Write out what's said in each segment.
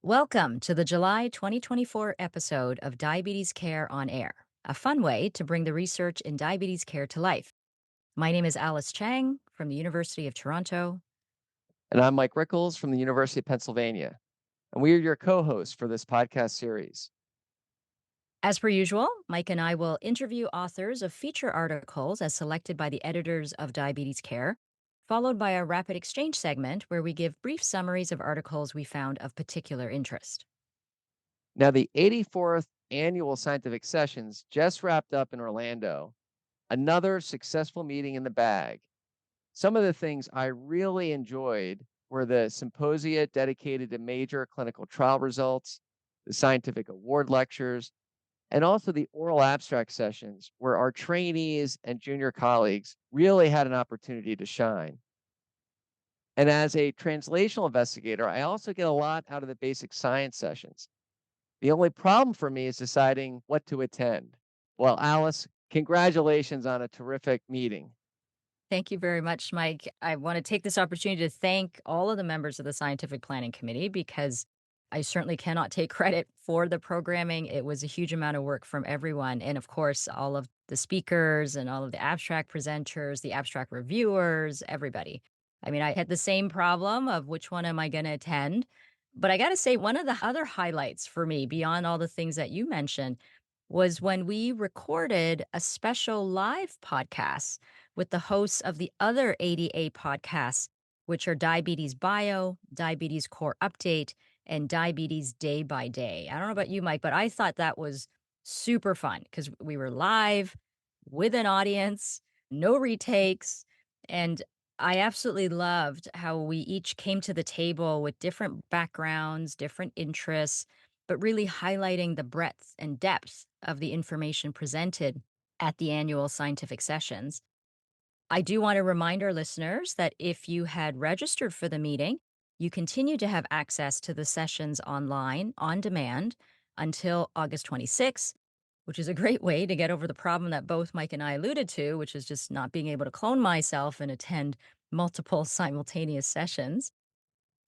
Welcome to the July 2024 episode of Diabetes Care on Air, a fun way to bring the research in diabetes care to life. My name is Alice Chang from the University of Toronto. And I'm Mike Rickles from the University of Pennsylvania. And we are your co hosts for this podcast series. As per usual, Mike and I will interview authors of feature articles as selected by the editors of Diabetes Care, followed by a rapid exchange segment where we give brief summaries of articles we found of particular interest. Now, the 84th annual scientific sessions just wrapped up in Orlando, another successful meeting in the bag. Some of the things I really enjoyed were the symposia dedicated to major clinical trial results, the scientific award lectures, and also the oral abstract sessions where our trainees and junior colleagues really had an opportunity to shine. And as a translational investigator, I also get a lot out of the basic science sessions. The only problem for me is deciding what to attend. Well, Alice, congratulations on a terrific meeting. Thank you very much, Mike. I want to take this opportunity to thank all of the members of the Scientific Planning Committee because I certainly cannot take credit for the programming. It was a huge amount of work from everyone. And of course, all of the speakers and all of the abstract presenters, the abstract reviewers, everybody. I mean, I had the same problem of which one am I going to attend? But I got to say, one of the other highlights for me, beyond all the things that you mentioned, was when we recorded a special live podcast with the hosts of the other ADA podcasts, which are Diabetes Bio, Diabetes Core Update, and Diabetes Day by Day. I don't know about you, Mike, but I thought that was super fun because we were live with an audience, no retakes. And I absolutely loved how we each came to the table with different backgrounds, different interests, but really highlighting the breadth and depth of the information presented at the annual scientific sessions. I do want to remind our listeners that if you had registered for the meeting, you continue to have access to the sessions online on demand until August 26th, which is a great way to get over the problem that both Mike and I alluded to, which is just not being able to clone myself and attend multiple simultaneous sessions.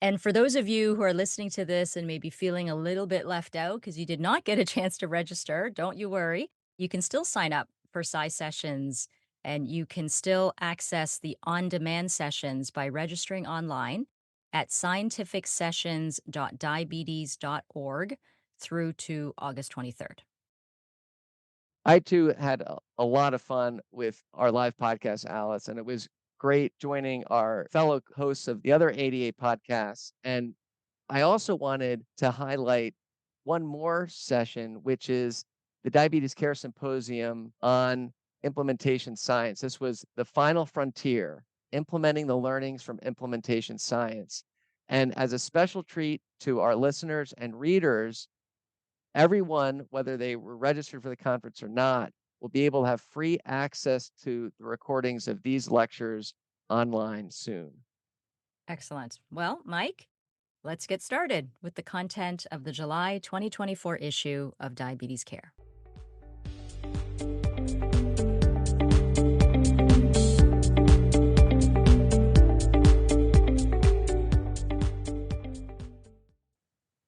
And for those of you who are listening to this and maybe feeling a little bit left out because you did not get a chance to register, don't you worry. You can still sign up for Sci Sessions and you can still access the on demand sessions by registering online at scientificsessions.diabetes.org through to August 23rd. I too had a lot of fun with our live podcast, Alice, and it was great joining our fellow hosts of the other 88 podcasts. And I also wanted to highlight one more session, which is the Diabetes Care Symposium on Implementation Science. This was the final frontier, implementing the learnings from implementation science. And as a special treat to our listeners and readers, everyone, whether they were registered for the conference or not, will be able to have free access to the recordings of these lectures online soon. Excellent. Well, Mike, let's get started with the content of the July 2024 issue of Diabetes Care.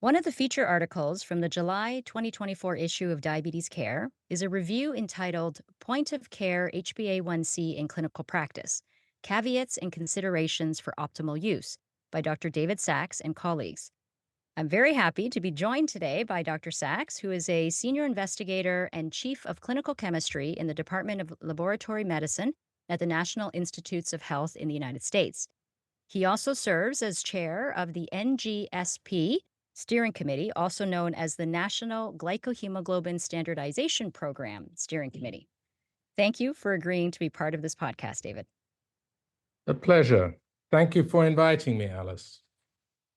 One of the feature articles from the July 2024 issue of Diabetes Care is a review entitled Point of Care HbA1c in Clinical Practice Caveats and Considerations for Optimal Use by Dr. David Sachs and colleagues. I'm very happy to be joined today by Dr. Sachs, who is a senior investigator and chief of clinical chemistry in the Department of Laboratory Medicine at the National Institutes of Health in the United States. He also serves as chair of the NGSP Steering Committee, also known as the National Glycohemoglobin Standardization Program Steering Committee. Thank you for agreeing to be part of this podcast, David. A pleasure. Thank you for inviting me, Alice.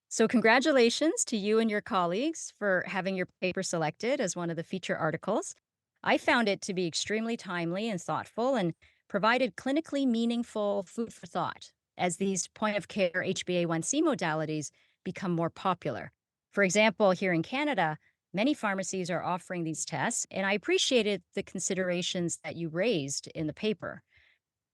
So congratulations to you and your colleagues for having your paper selected as one of the feature articles. I found it to be extremely timely and thoughtful and provided clinically meaningful food for thought as these point-of-care HbA1c modalities become more popular. For example, here in Canada, many pharmacies are offering these tests, and I appreciated the considerations that you raised in the paper.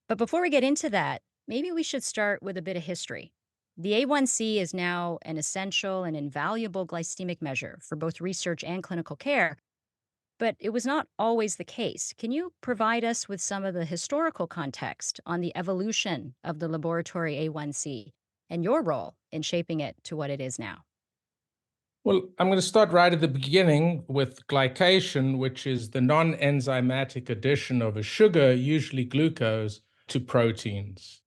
But before we get into that, maybe we should start with a bit of history. The A1C is now an essential and invaluable glycemic measure for both research and clinical care, but it was not always the case. Can you provide us with some of the historical context on the evolution of the laboratory A1C and your role in shaping it to what it is now? Well, I'm going to start right at the beginning with glycation, which is the non-enzymatic addition of a sugar, usually glucose, to proteins.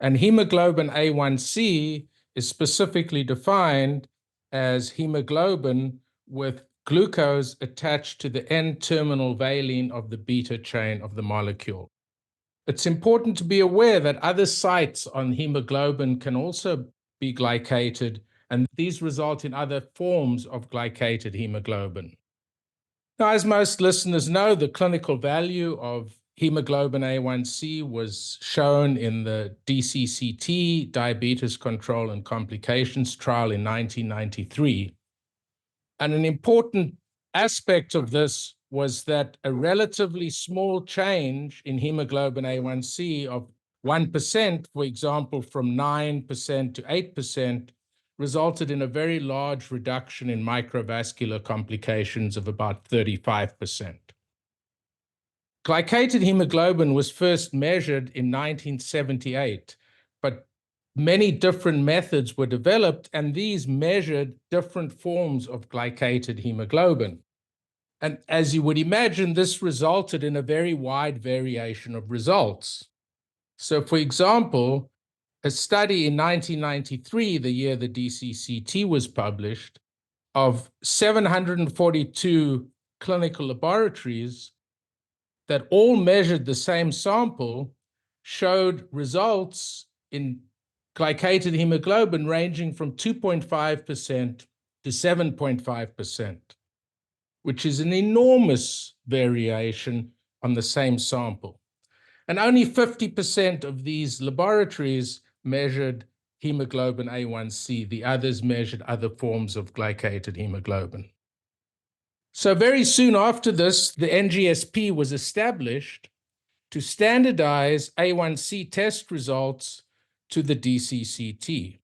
And hemoglobin A1C is specifically defined as hemoglobin with glucose attached to the N-terminal valine of the beta chain of the molecule. It's important to be aware that other sites on hemoglobin can also be glycated, and these result in other forms of glycated hemoglobin. Now, as most listeners know, the clinical value of hemoglobin A1C was shown in the DCCT, Diabetes Control and Complications trial in 1993. And an important aspect of this was that a relatively small change in hemoglobin A1C of 1%, for example, from 9% to 8%, resulted in a very large reduction in microvascular complications of about 35%. Glycated hemoglobin was first measured in 1978, but many different methods were developed, and these measured different forms of glycated hemoglobin. And as you would imagine, this resulted in a very wide variation of results. So, for example, a study in 1993, the year the DCCT was published, of 742 clinical laboratories that all measured the same sample showed results in glycated hemoglobin ranging from 2.5% to 7.5%, which is an enormous variation on the same sample. And only 50% of these laboratories measured hemoglobin A1C. The others measured other forms of glycated hemoglobin. So very soon after this, the NGSP was established to standardize A1C test results to the DCCT.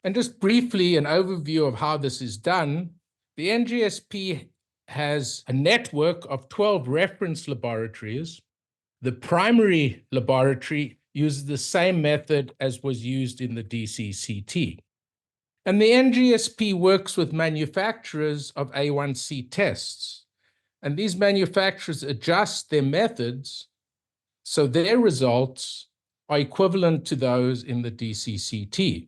And just briefly, an overview of how this is done. The NGSP has a network of 12 reference laboratories. The primary laboratory uses the same method as was used in the DCCT. And the NGSP works with manufacturers of A1C tests. And these manufacturers adjust their methods so their results are equivalent to those in the DCCT.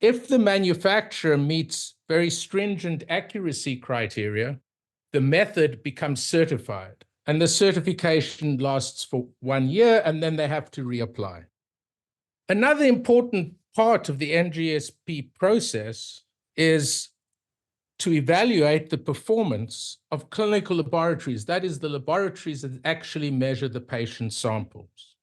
If the manufacturer meets very stringent accuracy criteria, the method becomes certified. And the certification lasts for 1 year, and then they have to reapply. Another important part of the NGSP process is to evaluate the performance of clinical laboratories, that is, the laboratories that actually measure the patient samples.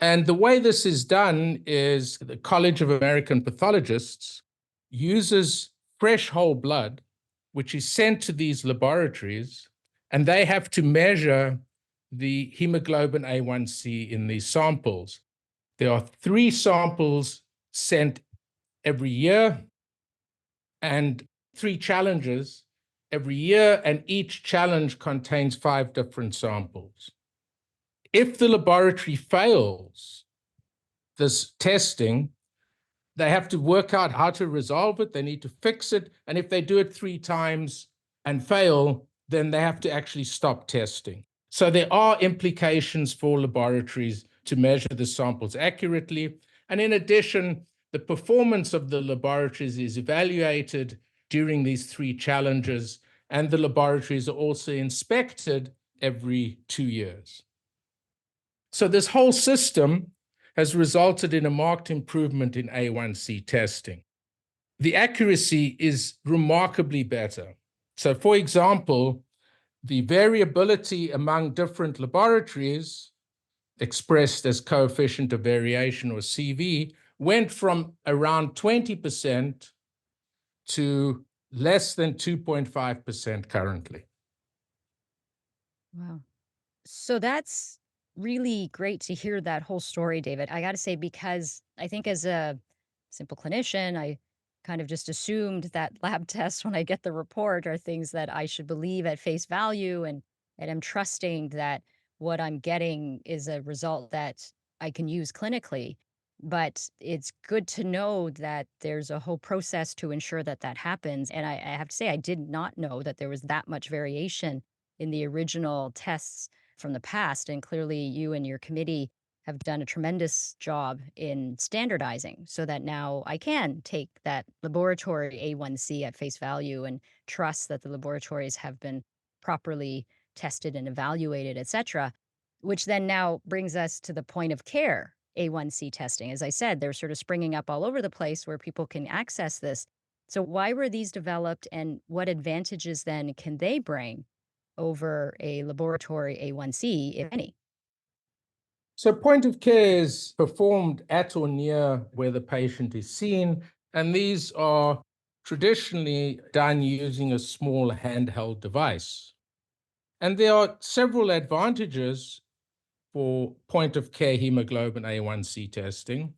And the way this is done is the College of American Pathologists uses fresh whole blood, which is sent to these laboratories, and they have to measure the hemoglobin A1C in these samples. There are 3 samples sent every year and 3 challenges every year, and each challenge contains 5 different samples. If the laboratory fails this testing, they have to work out how to resolve it. They need to fix it. And if they do it 3 times and fail, then they have to actually stop testing. So there are implications for laboratories to measure the samples accurately. And in addition, the performance of the laboratories is evaluated during these 3 challenges, and the laboratories are also inspected every 2 years. So this whole system has resulted in a marked improvement in A1C testing. The accuracy is remarkably better. So, for example, the variability among different laboratories, expressed as coefficient of variation or CV, went from around 20% to less than 2.5% currently. Wow. So that's really great to hear that whole story, David. I got to say, because I think as a simple clinician, I kind of just assumed that lab tests, when I get the report, are things that I should believe at face value, and I'm trusting that what I'm getting is a result that I can use clinically. But it's good to know that there's a whole process to ensure that that happens. And I have to say, I did not know that there was that much variation in the original tests from the past. And clearly, you and your committee have done a tremendous job in standardizing so that now I can take that laboratory A1C at face value and trust that the laboratories have been properly tested and evaluated, et cetera, which then now brings us to the point of care A1C testing. As I said, they're sort of springing up all over the place where people can access this. So, why were these developed, and what advantages then can they bring over a laboratory A1C, if any? So point of care is performed at or near where the patient is seen, and these are traditionally done using a small handheld device. And there are several advantages for point of care hemoglobin A1C testing.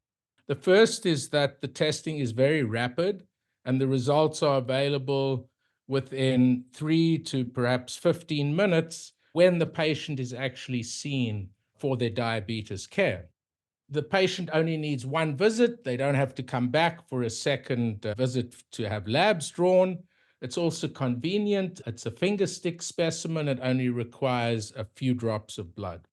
The first is that the testing is very rapid and the results are available within 3 to perhaps 15 minutes when the patient is actually seen for their diabetes care. The patient only needs one visit. They don't have to come back for a second visit to have labs drawn. It's also convenient. It's a finger stick specimen. It only requires a few drops of blood.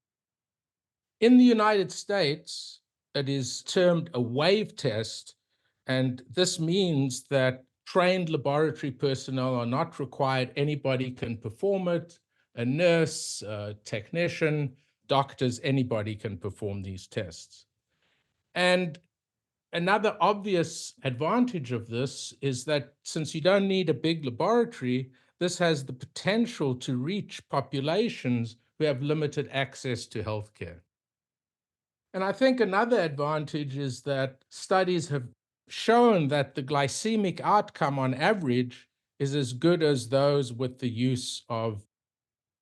In the United States, it is termed a wave test, and this means that trained laboratory personnel are not required. Anybody can perform it. A nurse, a technician, doctors, anybody can perform these tests. And another obvious advantage of this is that since you don't need a big laboratory, this has the potential to reach populations who have limited access to healthcare. And I think another advantage is that studies have shown that the glycemic outcome on average is as good as those with the use of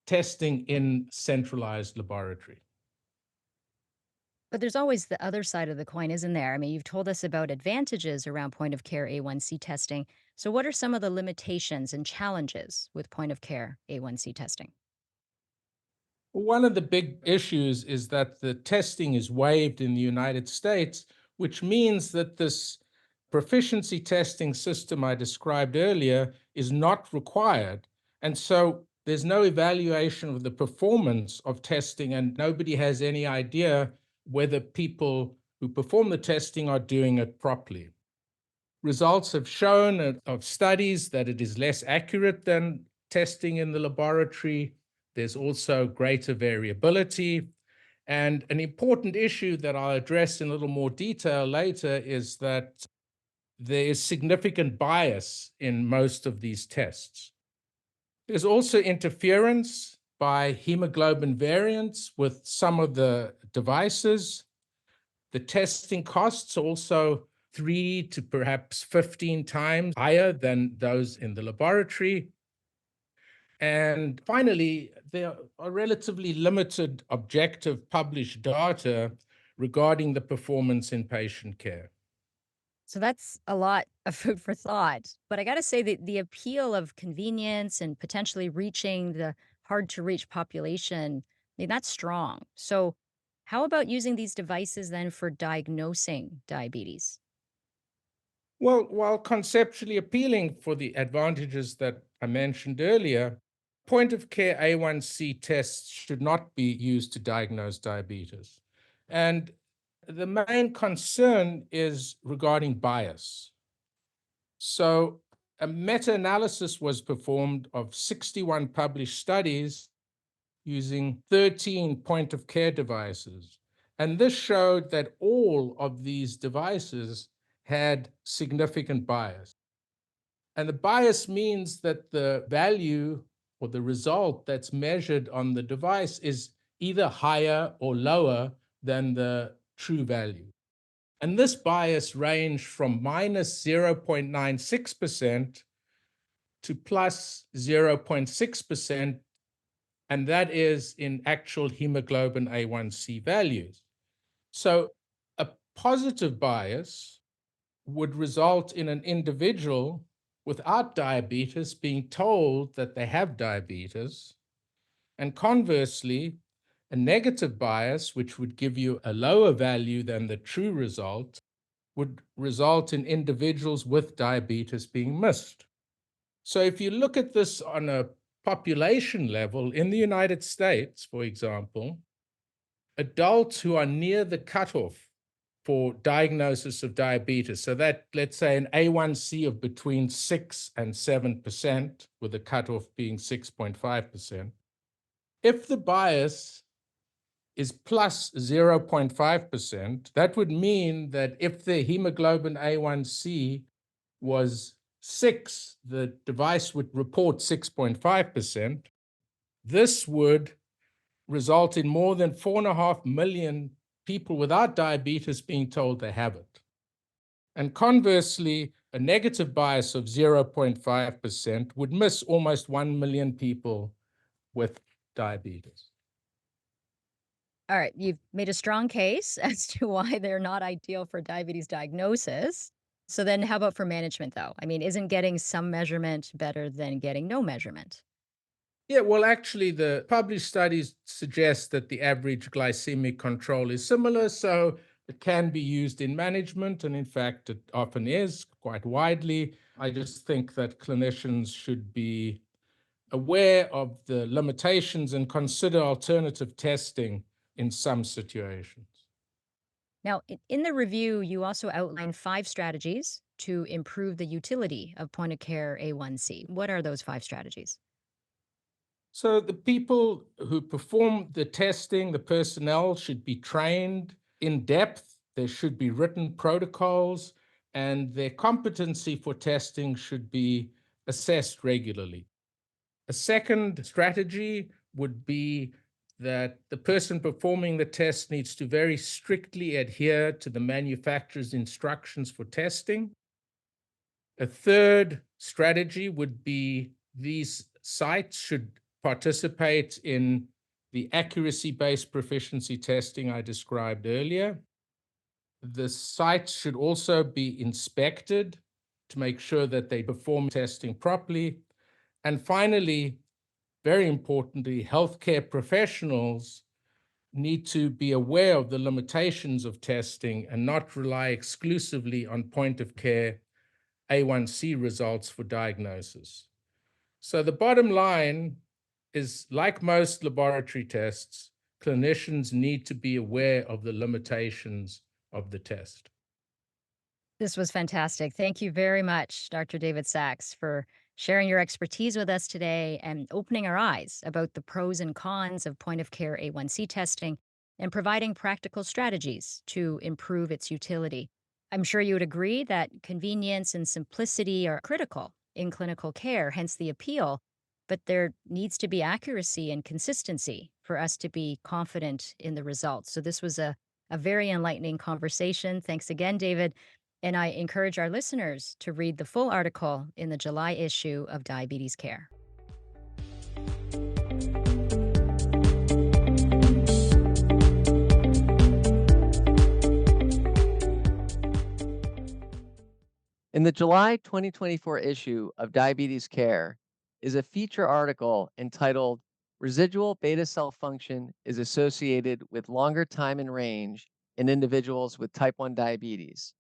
testing in centralized laboratory. But there's always the other side of the coin, isn't there? I mean, you've told us about advantages around point of care A1C testing. So, what are some of the limitations and challenges with point of care A1C testing? One of the big issues is that the testing is waived in the United States, which means that this proficiency testing system I described earlier is not required. And so there's no evaluation of the performance of testing, and nobody has any idea whether people who perform the testing are doing it properly. Results have shown of studies that it is less accurate than testing in the laboratory. There's also greater variability. And an important issue that I'll address in a little more detail later is that there is significant bias in most of these tests. There's also interference by hemoglobin variants with some of the devices. The testing costs also 3 to perhaps 15 times higher than those in the laboratory. And finally, there are relatively limited objective published data regarding the performance in patient care. So that's a lot of food for thought. But I got to say that the appeal of convenience and potentially reaching the hard to reach population, I mean, that's strong. So, how about using these devices then for diagnosing diabetes? Well, while conceptually appealing for the advantages that I mentioned earlier, point of care A1C tests should not be used to diagnose diabetes. And the main concern is regarding bias. So, a meta analysis was performed of 61 published studies using 13 point of care devices. And this showed that all of these devices had significant bias. And the bias means that the value or the result that's measured on the device is either higher or lower than the true value. And this bias ranged from minus 0.96% to plus 0.6% and that is in actual hemoglobin A1c values. So a positive bias would result in an individual without diabetes being told that they have diabetes. And conversely, a negative bias, which would give you a lower value than the true result, would result in individuals with diabetes being missed. So if you look at this on a population level, in the United States, for example, adults who are near the cutoff for diagnosis of diabetes, so that, let's say, an A1C of between 6 and 7%, with the cutoff being 6.5%, if the bias is plus 0.5%, that would mean that if the hemoglobin A1C was 6, the device would report 6.5%. This would result in more than 4.5 million people without diabetes being told they have it. And conversely, a negative bias of 0.5% would miss almost 1 million people with diabetes. All right, you've made a strong case as to why they're not ideal for diabetes diagnosis. So then how about for management though? I mean, isn't getting some measurement better than getting no measurement? Yeah, well, actually, the published studies suggest that the average glycemic control is similar, so it can be used in management, and in fact, it often is quite widely. I just think that clinicians should be aware of the limitations and consider alternative testing in some situations. Now, in the review, you also outline 5 strategies to improve the utility of point of care A1C. What are those 5 strategies? So the people who perform the testing, the personnel, should be trained in depth. There should be written protocols, and their competency for testing should be assessed regularly. A second strategy would be that the person performing the test needs to very strictly adhere to the manufacturer's instructions for testing. A third strategy would be these sites should participate in the accuracy-based proficiency testing I described earlier. The sites should also be inspected to make sure that they perform testing properly. And finally, very importantly, healthcare professionals need to be aware of the limitations of testing and not rely exclusively on point of care A1C results for diagnosis. So the bottom line is, like most laboratory tests, clinicians need to be aware of the limitations of the test. This was fantastic. Thank you very much, Dr. David Sachs, for sharing your expertise with us today and opening our eyes about the pros and cons of point of care A1C testing and providing practical strategies to improve its utility. I'm sure you would agree that convenience and simplicity are critical in clinical care, hence the appeal, but there needs to be accuracy and consistency for us to be confident in the results. So, this was a very enlightening conversation. Thanks again, David. And I encourage our listeners to read the full article in the July issue of Diabetes Care. In the July 2024 issue of Diabetes Care is a feature article entitled Residual Beta Cell Function is Associated with Longer Time in Range in Individuals with Type 1 Diabetes.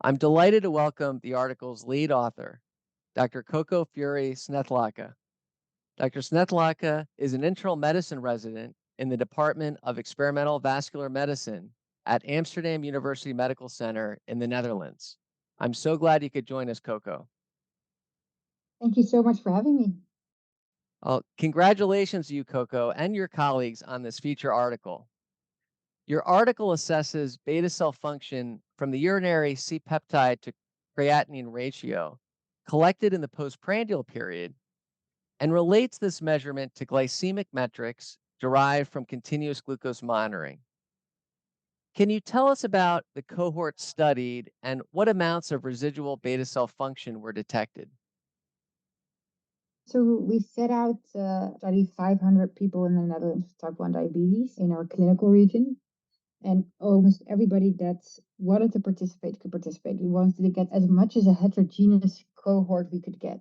I'm delighted to welcome the article's lead author, Dr. Coco Fuhri Snethlage. Dr. Snethlage is an internal medicine resident in the Department of Experimental Vascular Medicine at Amsterdam University Medical Center in the Netherlands. I'm so glad you could join us, Coco. Thank you so much for having me. Congratulations to you, Coco, and your colleagues on this feature article. Your article assesses beta cell function from the urinary C-peptide to creatinine ratio collected in the postprandial period and relates this measurement to glycemic metrics derived from continuous glucose monitoring. Can you tell us about the cohort studied and what amounts of residual beta cell function were detected? So we set out to study 500 people in the Netherlands with type 1 diabetes in our clinical region. And almost everybody that wanted to participate could participate. We wanted to get as much as a heterogeneous cohort we could get.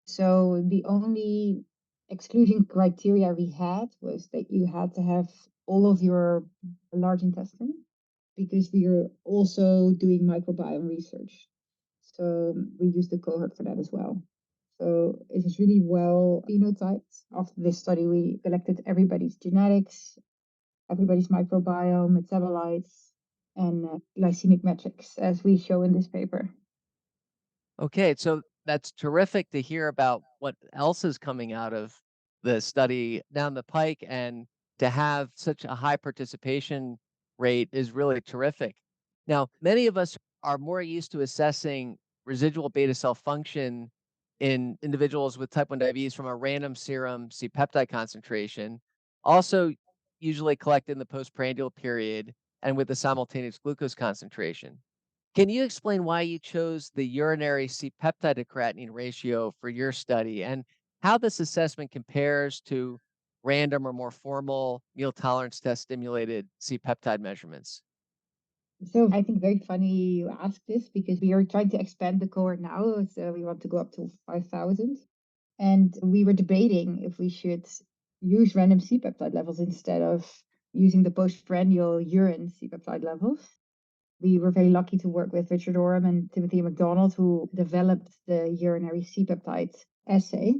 So the only exclusion criteria we had was that you had to have all of your large intestine because we are also doing microbiome research. So we used the cohort for that as well. So it was really well phenotyped. After this study, we collected everybody's genetics, everybody's microbiome, metabolites, and glycemic metrics, as we show in this paper. Okay, so that's terrific to hear about what else is coming out of the study down the pike, and to have such a high participation rate is really terrific. Now, many of us are more used to assessing residual beta cell function in individuals with type 1 diabetes from a random serum C-peptide concentration, also usually collected in the postprandial period and with the simultaneous glucose concentration. Can you explain why you chose the urinary C-peptide to creatinine ratio for your study, and how this assessment compares to random or more formal meal tolerance test stimulated C-peptide measurements? So I think very funny you ask this because we are trying to expand the cohort now. So we want to go up to 5,000. And we were debating if we should use random C-peptide levels instead of using the postprandial urine C-peptide levels. We were very lucky to work with Richard Oram and Timothy McDonald, who developed the urinary C-peptide assay.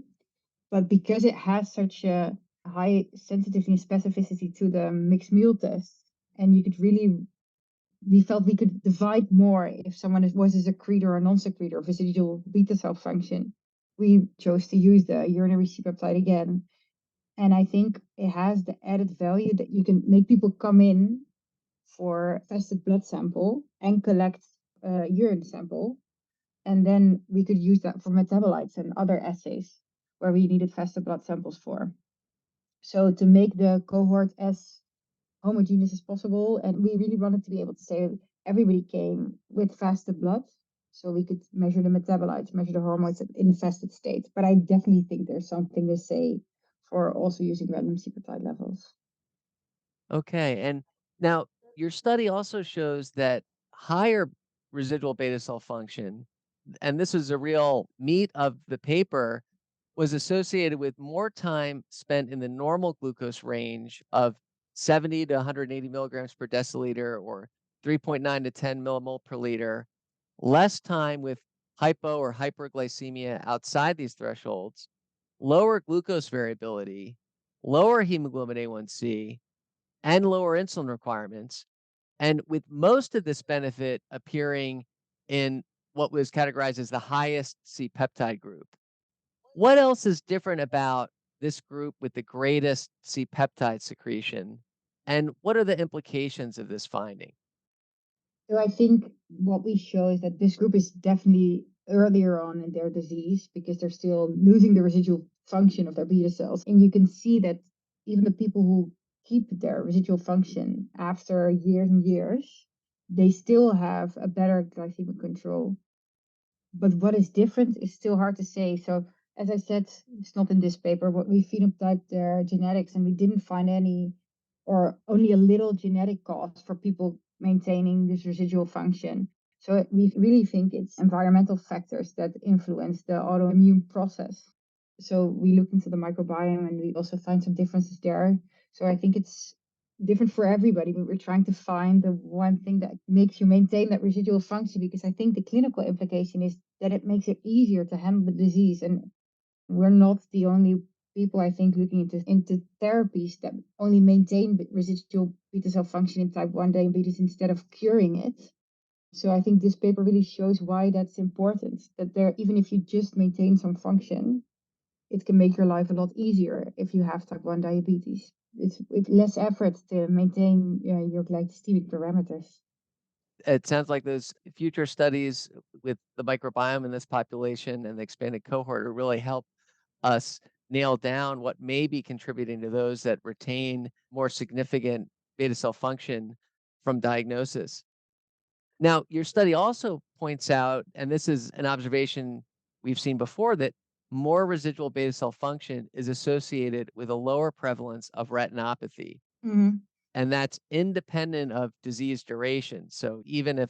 But because it has such a high sensitivity and specificity to the mixed meal test, and you could really, we felt we could divide more if someone was a secretor or a non-secretor of residual beta cell function. We chose to use the urinary C-peptide again. And I think it has the added value that you can make people come in for fasted blood sample and collect a urine sample. And then we could use that for metabolites and other assays where we needed fasted blood samples for. So to make the cohort as homogeneous as possible, and we really wanted to be able to say everybody came with fasted blood, so we could measure the metabolites, measure the hormones in a fasted state. But I definitely think there's something to say for also using random C-peptide levels. Okay, and now your study also shows that higher residual beta cell function, and this is a real meat of the paper, was associated with more time spent in the normal glucose range of 70 to 180 milligrams per deciliter, or 3.9 to 10 millimole per liter, less time with hypo or hyperglycemia outside these thresholds, lower glucose variability, lower hemoglobin A1c, and lower insulin requirements, and with most of this benefit appearing in what was categorized as the highest C-peptide group. What else is different about this group with the greatest C-peptide secretion? And what are the implications of this finding? So I think what we show is that this group is definitely earlier on in their disease because they're still losing the residual function of their beta cells. And you can see that even the people who keep their residual function after years and years, they still have a better glycemic control. But what is different is still hard to say. So as I said, it's not in this paper, but we phenotyped their genetics and we didn't find any or only a little genetic cause for people maintaining this residual function. So we really think it's environmental factors that influence the autoimmune process. So we look into the microbiome and we also find some differences there. So I think it's different for everybody, but we're trying to find the one thing that makes you maintain that residual function, because I think the clinical implication is that it makes it easier to handle the disease. And we're not the only people, I think, looking into therapies that only maintain residual beta cell function in type 1 diabetes instead of curing it. So I think this paper really shows why that's important, that there, even if you just maintain some function, it can make your life a lot easier if you have type 1 diabetes. It's less effort to maintain your glycemic parameters. It sounds like those future studies with the microbiome in this population and the expanded cohort will really help us nail down what may be contributing to those that retain more significant beta cell function from diagnosis. Now, your study also points out, and this is an observation we've seen before, that more residual beta cell function is associated with a lower prevalence of retinopathy. Hmm. And that's independent of disease duration. So even if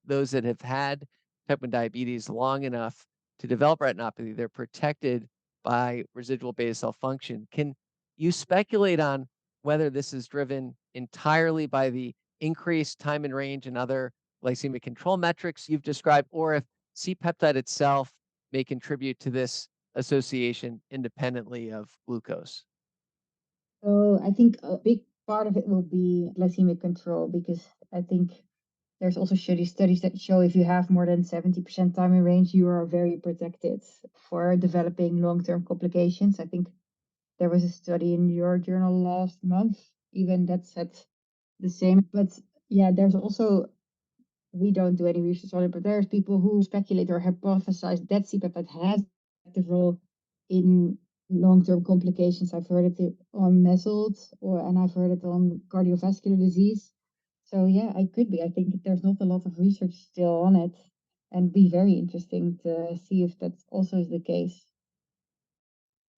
those that have had type 1 diabetes long enough to develop retinopathy, they're protected by residual beta cell function. Can you speculate on whether this is driven entirely by the increased time and range and other glycemic control metrics you've described, or if C-peptide itself may contribute to this association independently of glucose? So I think a big part of it will be glycemic control because I think there's also studies that show if you have more than 70% time in range, you are very protected for developing long-term complications. I think there was a study in your journal last month, even that said the same. But yeah, there's also, we don't do any research on it, but there's people who speculate or hypothesize that CPAP has an active role in long-term complications. I've heard it on measles, and I've heard it on cardiovascular disease. So yeah, I could be. I think there's not a lot of research still on it, and be very interesting to see if that also is the case.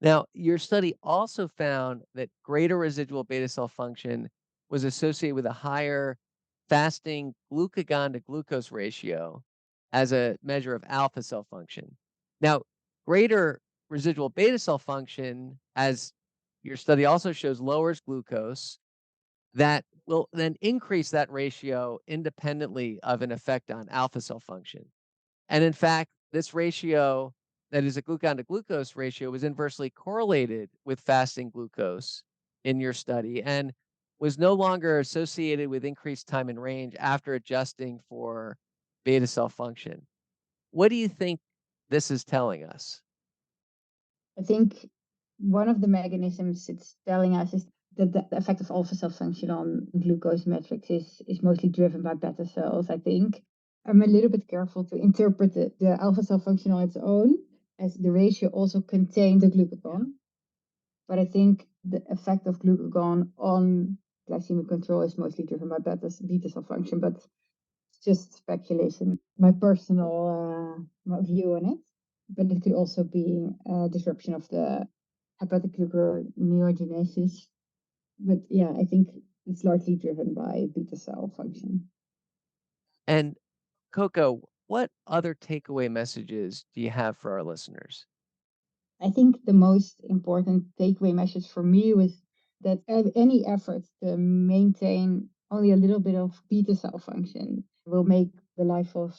Now, your study also found that greater residual beta cell function was associated with a higher fasting glucagon to glucose ratio as a measure of alpha cell function. Now, greater residual beta cell function, as your study also shows, lowers glucose. That will then increase that ratio independently of an effect on alpha cell function. And in fact, this ratio, that is a glucose to glucose ratio, was inversely correlated with fasting glucose in your study and was no longer associated with increased time in range after adjusting for beta cell function. What do you think this is telling us? I think one of the mechanisms it's telling us is that the effect of alpha cell function on glucose metrics is mostly driven by beta cells. I think I'm a little bit careful to interpret the alpha cell function on its own, as the ratio also contains the glucagon. But I think the effect of glucagon on glycemic control is mostly driven by beta cell function. But it's just speculation, my personal my view on it. But it could also be a disruption of the hepatic gluconeogenesis. But yeah, I think it's largely driven by beta cell function. And Coco, what other takeaway messages do you have for our listeners? I think the most important takeaway message for me was that any effort to maintain only a little bit of beta cell function will make the life of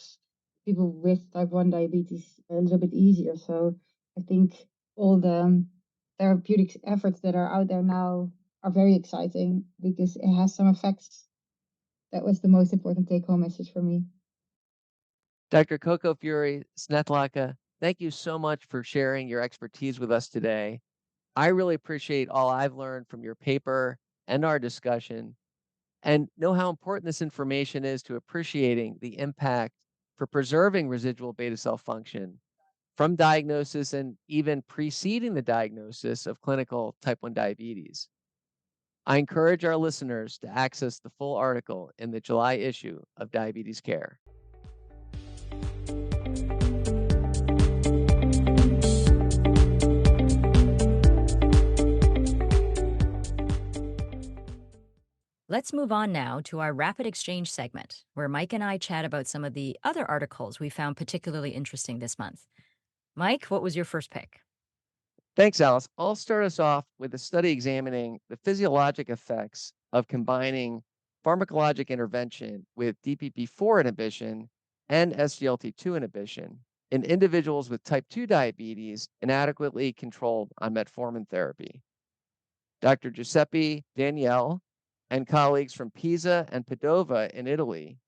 people with type 1 diabetes a little bit easier. So I think all the therapeutic efforts that are out there now are very exciting because it has some effects. That was the most important take home message for me. Dr. Coco Fuhri Snethlage, thank you so much for sharing your expertise with us today. I really appreciate all I've learned from your paper and our discussion, and know how important this information is to appreciating the impact for preserving residual beta cell function from diagnosis and even preceding the diagnosis of clinical type 1 diabetes. I encourage our listeners to access the full article in the July issue of Diabetes Care. Let's move on now to our rapid exchange segment, where Mike and I chat about some of the other articles we found particularly interesting this month. Mike, what was your first pick? Thanks, Alice. I'll start us off with a study examining the physiologic effects of combining pharmacologic intervention with DPP4 inhibition and SGLT2 inhibition in individuals with type 2 diabetes inadequately controlled on metformin therapy. Dr. Giuseppe Daniele and colleagues from Pisa and Padova in Italy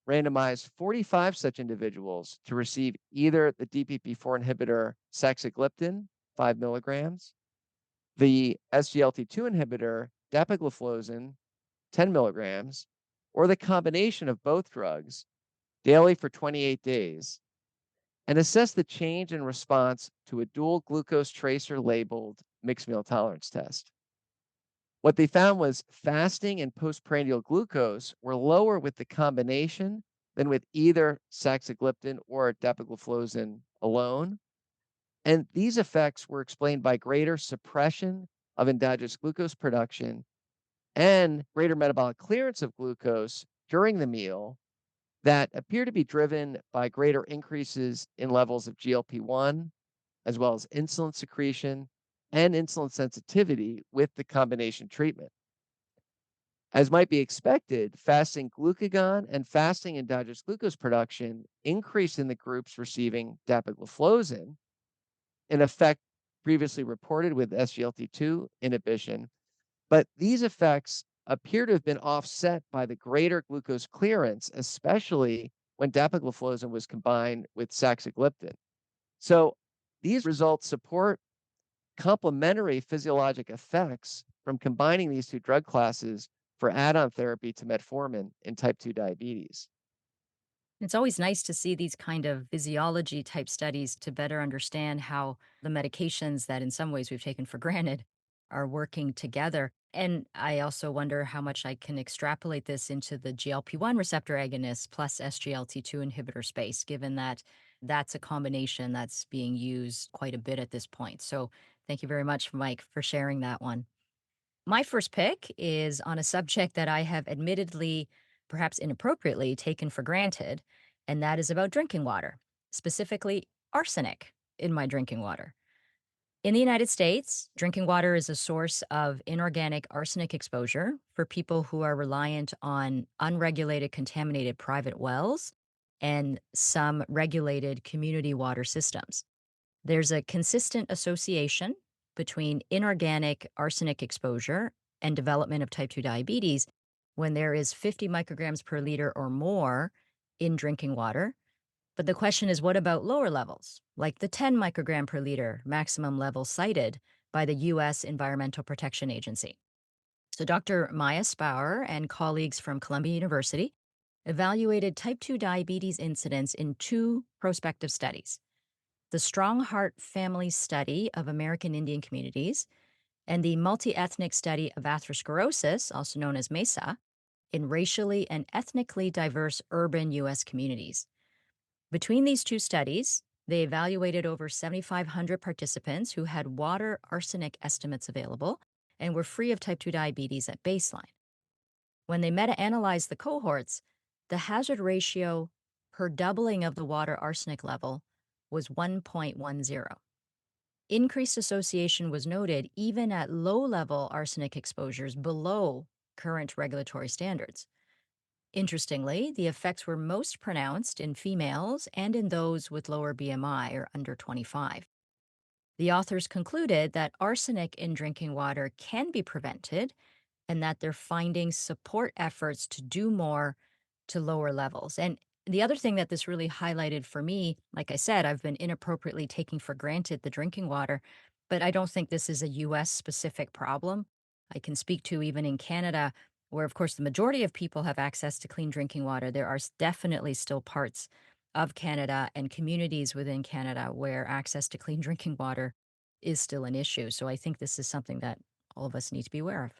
randomized 45 such individuals to receive either the DPP4 inhibitor saxagliptin, 5 milligrams, the SGLT2 inhibitor dapagliflozin, 10 milligrams, or the combination of both drugs daily for 28 days, and assess the change in response to a dual glucose tracer labeled mixed meal tolerance test. What they found was fasting and postprandial glucose were lower with the combination than with either saxagliptin or dapagliflozin alone. And these effects were explained by greater suppression of endogenous glucose production and greater metabolic clearance of glucose during the meal that appear to be driven by greater increases in levels of GLP-1, as well as insulin secretion and insulin sensitivity with the combination treatment. As might be expected, fasting glucagon and fasting endogenous glucose production increased in the groups receiving dapagliflozin, an effect previously reported with SGLT2 inhibition, but these effects appear to have been offset by the greater glucose clearance, especially when dapagliflozin was combined with saxagliptin. So these results support complementary physiologic effects from combining these two drug classes for add-on therapy to metformin in type 2 diabetes. It's always nice to see these kind of physiology type studies to better understand how the medications that in some ways we've taken for granted are working together. And I also wonder how much I can extrapolate this into the GLP-1 receptor agonist plus SGLT2 inhibitor space, given that that's a combination that's being used quite a bit at this point. So thank you very much, Mike, for sharing that one. My first pick is on a subject that I have admittedly, perhaps inappropriately, taken for granted, and that is about drinking water, specifically arsenic in my drinking water. In the United States, drinking water is a source of inorganic arsenic exposure for people who are reliant on unregulated contaminated private wells and some regulated community water systems. There's a consistent association between inorganic arsenic exposure and development of type 2 diabetes when there is 50 micrograms per liter or more in drinking water. But the question is, what about lower levels, like the 10 microgram per liter maximum level cited by the US Environmental Protection Agency? So Dr. Maya Spauer and colleagues from Columbia University evaluated type 2 diabetes incidence in two prospective studies: the Strong Heart Family Study of American Indian Communities, and the Multi-Ethnic Study of Atherosclerosis, also known as MESA, in racially and ethnically diverse urban U.S. communities. Between these two studies, they evaluated over 7,500 participants who had water arsenic estimates available and were free of type 2 diabetes at baseline. When they meta-analyzed the cohorts, the hazard ratio per doubling of the water arsenic level was 1.10. Increased association was noted even at low-level arsenic exposures below current regulatory standards. Interestingly, the effects were most pronounced in females and in those with lower BMI or under 25. The authors concluded that arsenic in drinking water can be prevented and that their findings support efforts to do more to lower levels. And the other thing that this really highlighted for me, like I said, I've been inappropriately taking for granted the drinking water, but I don't think this is a US specific problem. I can speak to even in Canada, where, of course, the majority of people have access to clean drinking water. There are definitely still parts of Canada and communities within Canada where access to clean drinking water is still an issue. So I think this is something that all of us need to be aware of.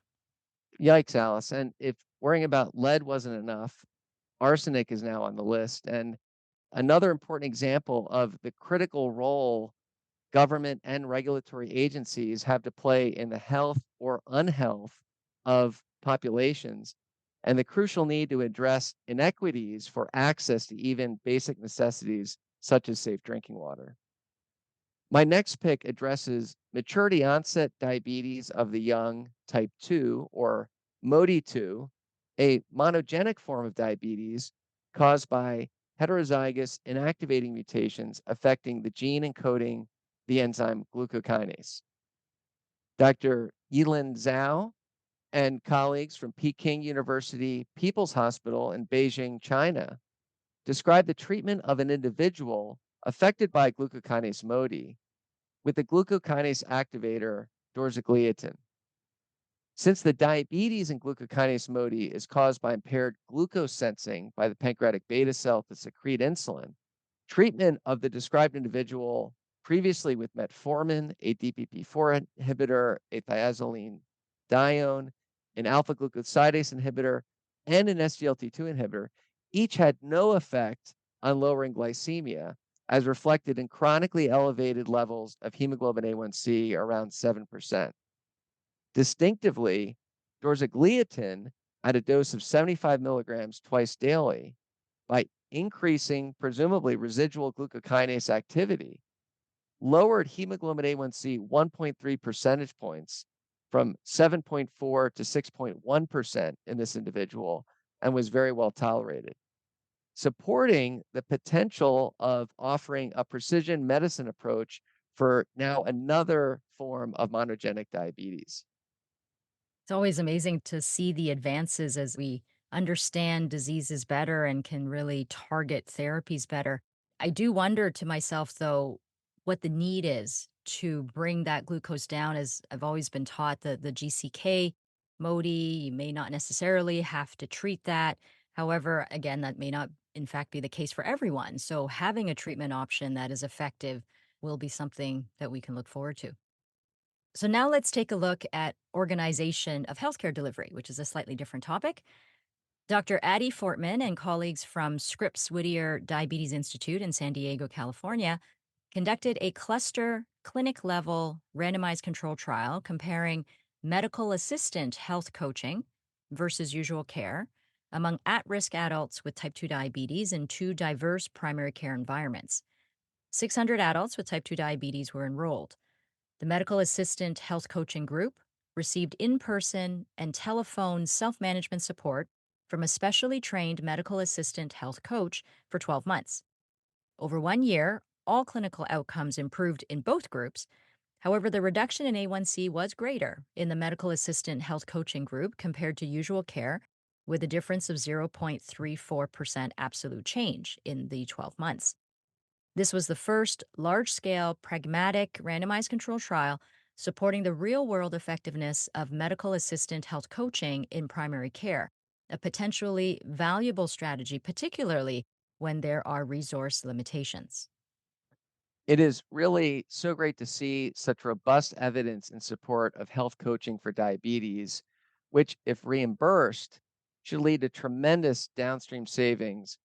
Yikes, Alice. And if worrying about lead wasn't enough, arsenic is now on the list. And another important example of the critical role government and regulatory agencies have to play in the health or unhealth of populations and the crucial need to address inequities for access to even basic necessities such as safe drinking water. My next pick addresses maturity onset diabetes of the young, type 2, or MODY2, a monogenic form of diabetes caused by heterozygous inactivating mutations affecting the gene encoding the enzyme glucokinase. Dr. Yilin Zhao and colleagues from Peking University People's Hospital in Beijing, China, described the treatment of an individual affected by glucokinase MODY with the glucokinase activator dorzagliatin. Since the diabetes in glucokinase MODY is caused by impaired glucose sensing by the pancreatic beta cell to secrete insulin, treatment of the described individual previously with metformin, a DPP-4 inhibitor, a thiazolene dione, an alpha glucosidase inhibitor, and an SGLT2 inhibitor, each had no effect on lowering glycemia as reflected in chronically elevated levels of hemoglobin A1c around 7%. Distinctively, dorzagliatin at a dose of 75 milligrams twice daily, by increasing presumably residual glucokinase activity, lowered hemoglobin A1c 1.3 percentage points from 7.4 to 6.1% in this individual and was very well tolerated, supporting the potential of offering a precision medicine approach for now another form of monogenic diabetes. It's always amazing to see the advances as we understand diseases better and can really target therapies better. I do wonder to myself, though, what the need is to bring that glucose down. As I've always been taught, the GCK MODI, you may not necessarily have to treat that. However, again, that may not, in fact, be the case for everyone. So having a treatment option that is effective will be something that we can look forward to. So now let's take a look at organization of healthcare delivery, which is a slightly different topic. Dr. Addie Fortman and colleagues from Scripps Whittier Diabetes Institute in San Diego, California, conducted a cluster clinic level randomized control trial comparing medical assistant health coaching versus usual care among at risk adults with type 2 diabetes in two diverse primary care environments. 600 adults with type 2 diabetes were enrolled. The medical assistant health coaching group received in person and telephone self management support from a specially trained medical assistant health coach for 12 months. Over 1 year, all clinical outcomes improved in both groups. However, the reduction in A1C was greater in the medical assistant health coaching group compared to usual care, with a difference of 0.34% absolute change in the 12 months. This was the first large scale, pragmatic, randomized control trial supporting the real world effectiveness of medical assistant health coaching in primary care, a potentially valuable strategy, particularly when there are resource limitations. It is really so great to see such robust evidence in support of health coaching for diabetes, which, if reimbursed, should lead to tremendous downstream savings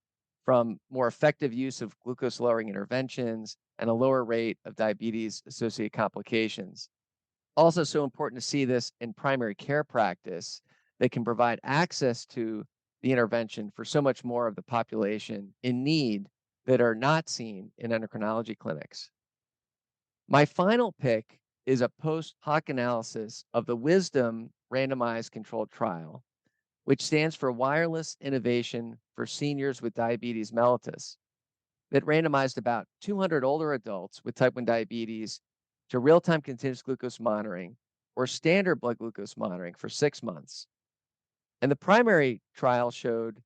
from more effective use of glucose lowering interventions and a lower rate of diabetes associated complications. Also, so important to see this in primary care practice that can provide access to the intervention for so much more of the population in need that are not seen in endocrinology clinics. My final pick is a post hoc analysis of the Wisdom randomized controlled trial, which stands for Wireless Innovation for Seniors with Diabetes Mellitus, that randomized about 200 older adults with type 1 diabetes to real time continuous glucose monitoring or standard blood glucose monitoring for 6 months. And the primary trial showed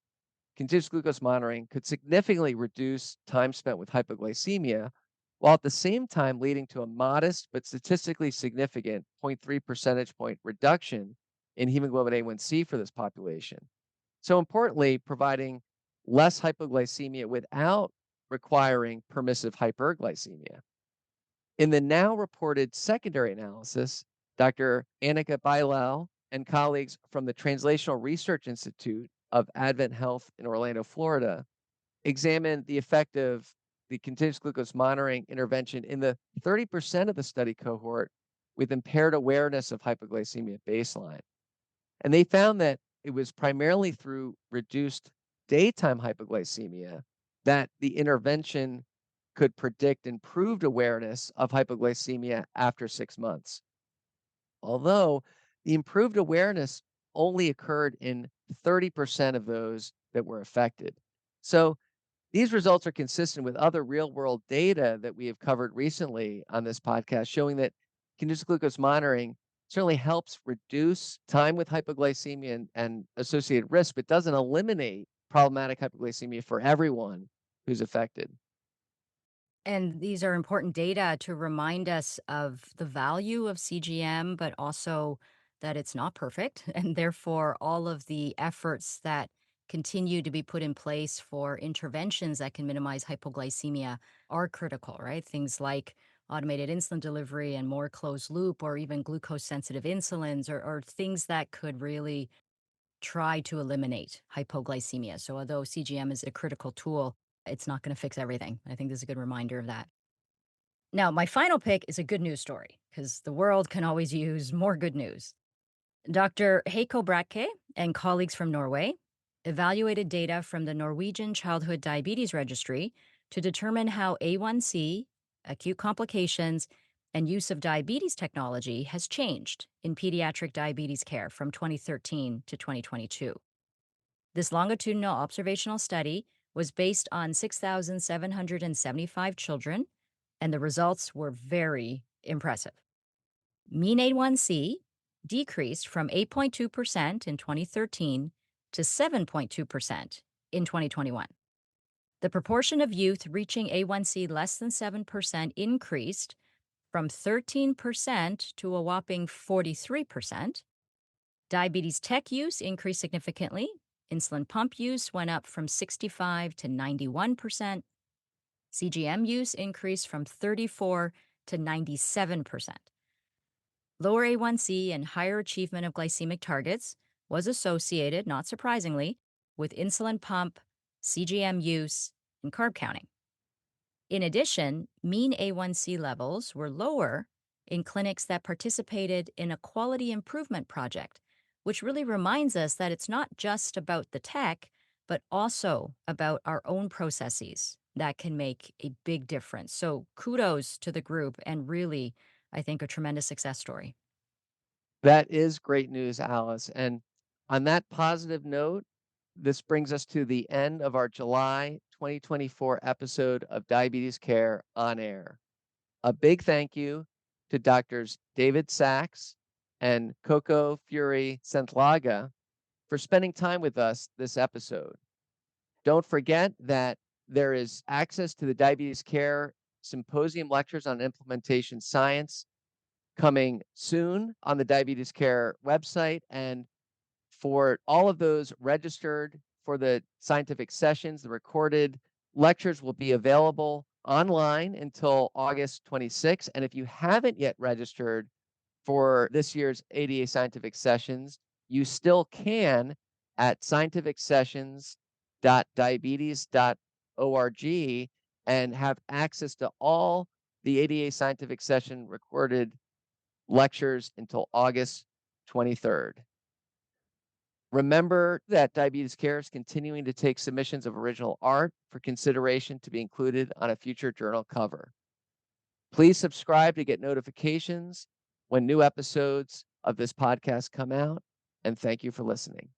continuous glucose monitoring could significantly reduce time spent with hypoglycemia, while at the same time leading to a modest but statistically significant zero point 0.3 percentage point reduction in hemoglobin A1c for this population. So importantly, providing less hypoglycemia without requiring permissive hyperglycemia. In the now reported secondary analysis, Dr. Annika Bailal and colleagues from the Translational Research Institute of Advent Health in Orlando, Florida, examined the effect of the continuous glucose monitoring intervention in the 30% of the study cohort with impaired awareness of hypoglycemia at baseline. And they found that it was primarily through reduced daytime hypoglycemia that the intervention could predict improved awareness of hypoglycemia after 6 months. Although the improved awareness only occurred in 30% of those that were affected. So these results are consistent with other real world data that we have covered recently on this podcast, showing that continuous glucose monitoring certainly helps reduce time with hypoglycemia and associated risk, but doesn't eliminate problematic hypoglycemia for everyone who's affected. And these are important data to remind us of the value of CGM, but also that it's not perfect. And therefore, all of the efforts that continue to be put in place for interventions that can minimize hypoglycemia are critical, right? Things like automated insulin delivery and more closed loop, or even glucose sensitive insulins, or things that could really try to eliminate hypoglycemia. So, although CGM is a critical tool, It's not going to fix everything. I think this is a good reminder of that. Now, my final pick is a good news story because the world can always use more good news. Dr. Heiko Brakke and colleagues from Norway evaluated data from the Norwegian Childhood Diabetes Registry to determine how A1C, acute complications, and use of diabetes technology has changed in pediatric diabetes care from 2013 to 2022. This longitudinal observational study was based on 6,775 children, and the results were very impressive. Mean A1C decreased from 8.2% in 2013 to 7.2% in 2021. The proportion of youth reaching A1C less than 7% increased from 13% to a whopping 43%. Diabetes tech use increased significantly. Insulin pump use went up from 65 to 91%. CGM use increased from 34 to 97%. Lower A1C and higher achievement of glycemic targets was associated, not surprisingly, with insulin pump, CGM use, and carb counting. In addition, mean A1C levels were lower in clinics that participated in a quality improvement project, which really reminds us that it's not just about the tech, but also about our own processes that can make a big difference. So kudos to the group and really, I think, a tremendous success story. That is great news, Alice. And on that positive note, this brings us to the end of our July 2024 episode of Diabetes Care on Air. A big thank you to Doctors David Sachs and Coco Fuhri Snethlage for spending time with us this episode. Don't forget that there is access to the Diabetes Care Symposium lectures on implementation science coming soon on the Diabetes Care website. And for all of those registered for the scientific sessions, the recorded lectures will be available online until August 26th. And if you haven't yet registered for this year's ADA scientific sessions, you still can at scientificsessions.diabetes.org and have access to all the ADA scientific session recorded lectures until August 23rd. Remember that Diabetes Care is continuing to take submissions of original art for consideration to be included on a future journal cover. Please subscribe to get notifications when new episodes of this podcast come out, and thank you for listening.